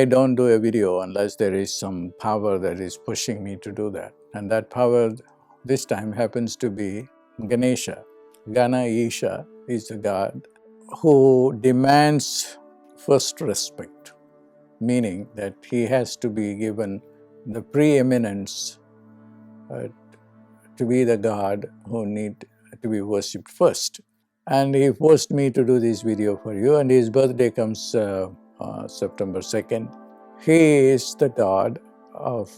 I don't do a video unless there is some power that is pushing me to do that. And that power this time happens to be Ganesha. Ganesha is the god who demands first respect, meaning that he has to be given the preeminence to be the god who need to be worshipped first. And he forced me to do this video for you, and his birthday comes September 2nd. He is the god of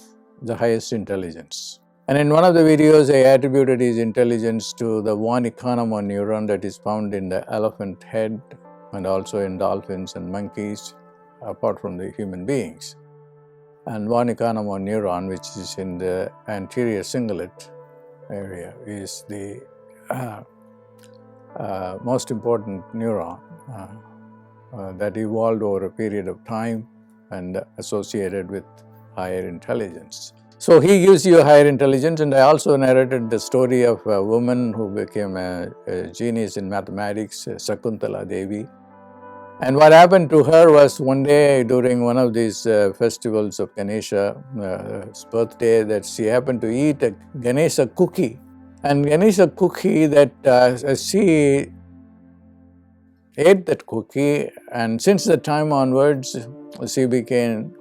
the highest intelligence. And in one of the videos, I attributed his intelligence to the one economon neuron that is found in the elephant head and also in dolphins and monkeys, apart from the human beings. And one economon neuron, which is in the anterior cingulate area, is the most important neuron that evolved over a period of time and associated with higher intelligence. So he gives you higher intelligence, and I also narrated the story of a woman who became a genius in mathematics, Shakuntala Devi. And what happened to her was one day during one of these festivals of Ganesha's birthday that she happened to eat a Ganesha cookie. And Ganesha cookie that she ate that cookie, and since that time onwards she became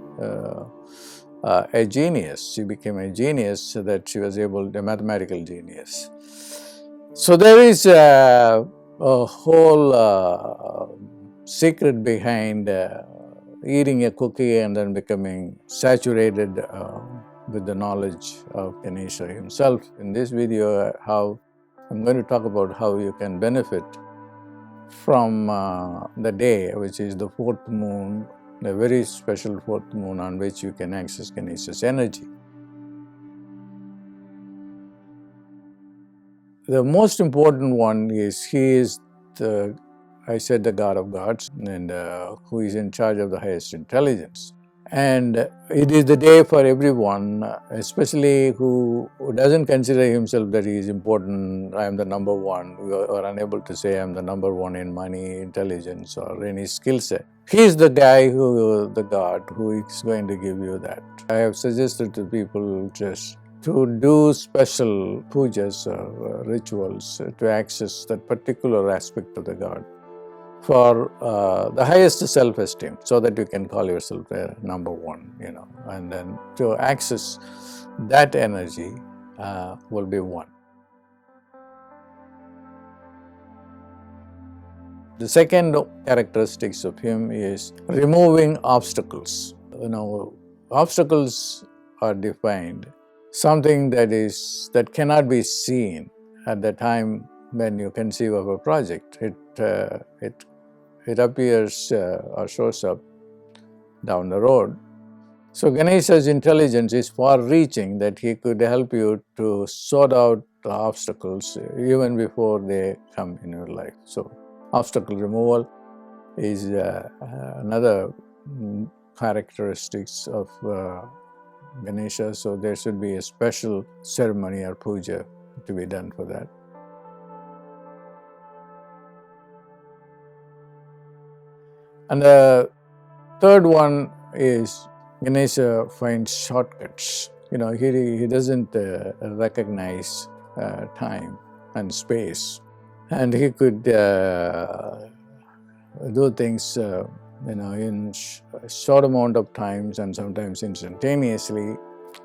a genius. She became a genius so that she was a mathematical genius. So there is a whole secret behind eating a cookie and then becoming saturated with the knowledge of Ganesha himself. In this video, I'm going to talk about how you can benefit from the day, which is the fourth moon, a very special fourth moon on which you can access Ganesha's energy. The most important one is he is the god of gods, and who is in charge of the highest intelligence. And it is the day for everyone, especially who doesn't consider himself that he is important, I am the number one, or unable to say I am the number one in money, intelligence, or any skill set. He is the guy the god who is going to give you that. I have suggested to people just to do special pujas or rituals to access that particular aspect of the god for the highest self-esteem, so that you can call yourself number one, and then to access that energy will be one. The second characteristics of him is removing obstacles. Obstacles are defined something that cannot be seen at the time when you conceive of a project. It appears or shows up down the road. So Ganesha's intelligence is far-reaching that he could help you to sort out the obstacles even before they come in your life. So obstacle removal is another characteristics of Ganesha. So there should be a special ceremony or puja to be done for that. And the third one is Ganesha finds shortcuts. He doesn't recognize time and space, and he could do things in a short amount of times and sometimes instantaneously.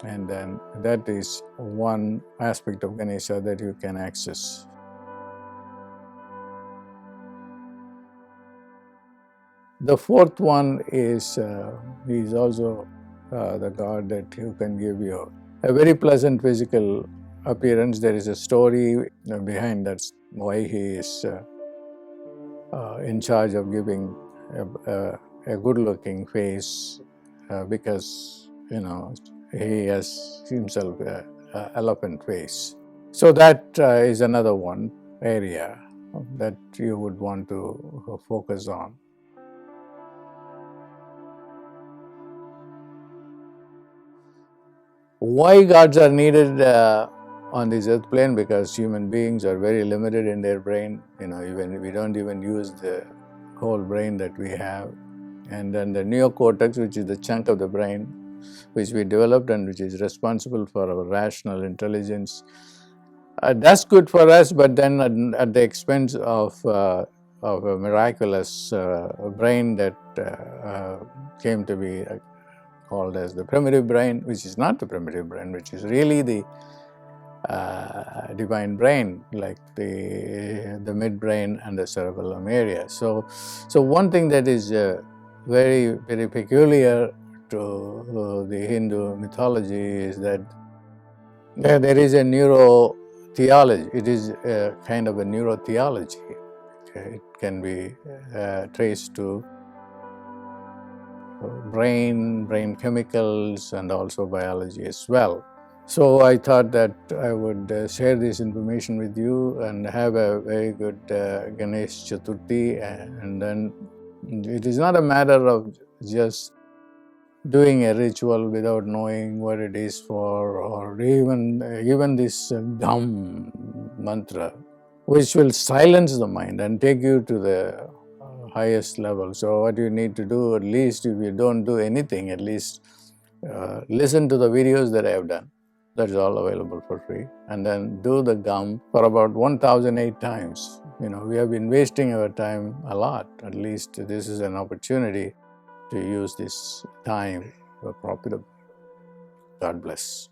And then that is one aspect of Ganesha that you can access. The fourth one is he is also the god that who can give you a very pleasant physical appearance. There is a story behind that, why he is in charge of giving a good-looking face, because he has himself an elephant face. So that is another one area that you would want to focus on. Why gods are needed on this earth plane? Because human beings are very limited in their brain. Even we don't even use the whole brain that we have. And then the neocortex, which is the chunk of the brain which we developed and which is responsible for our rational intelligence. That's good for us, but then at the expense of a miraculous brain that came to be called as the primitive brain, which is not the primitive brain, which is really the divine brain, like the midbrain and the cerebellum area. So one thing that is very, very peculiar to the Hindu mythology is that there is a neurotheology. It is a kind of a neurotheology. Okay? It can be traced to brain chemicals, and also biology as well. So I thought that I would share this information with you and have a very good Ganesha Chaturthi, and then it is not a matter of just doing a ritual without knowing what it is for, or even this Dham mantra, which will silence the mind and take you to the highest level. So what you need to do, at least if you don't do anything, at least listen to the videos that I have done. That is all available for free. And then do the gum for about 1008 times. We have been wasting our time a lot. At least this is an opportunity to use this time profitably. God bless.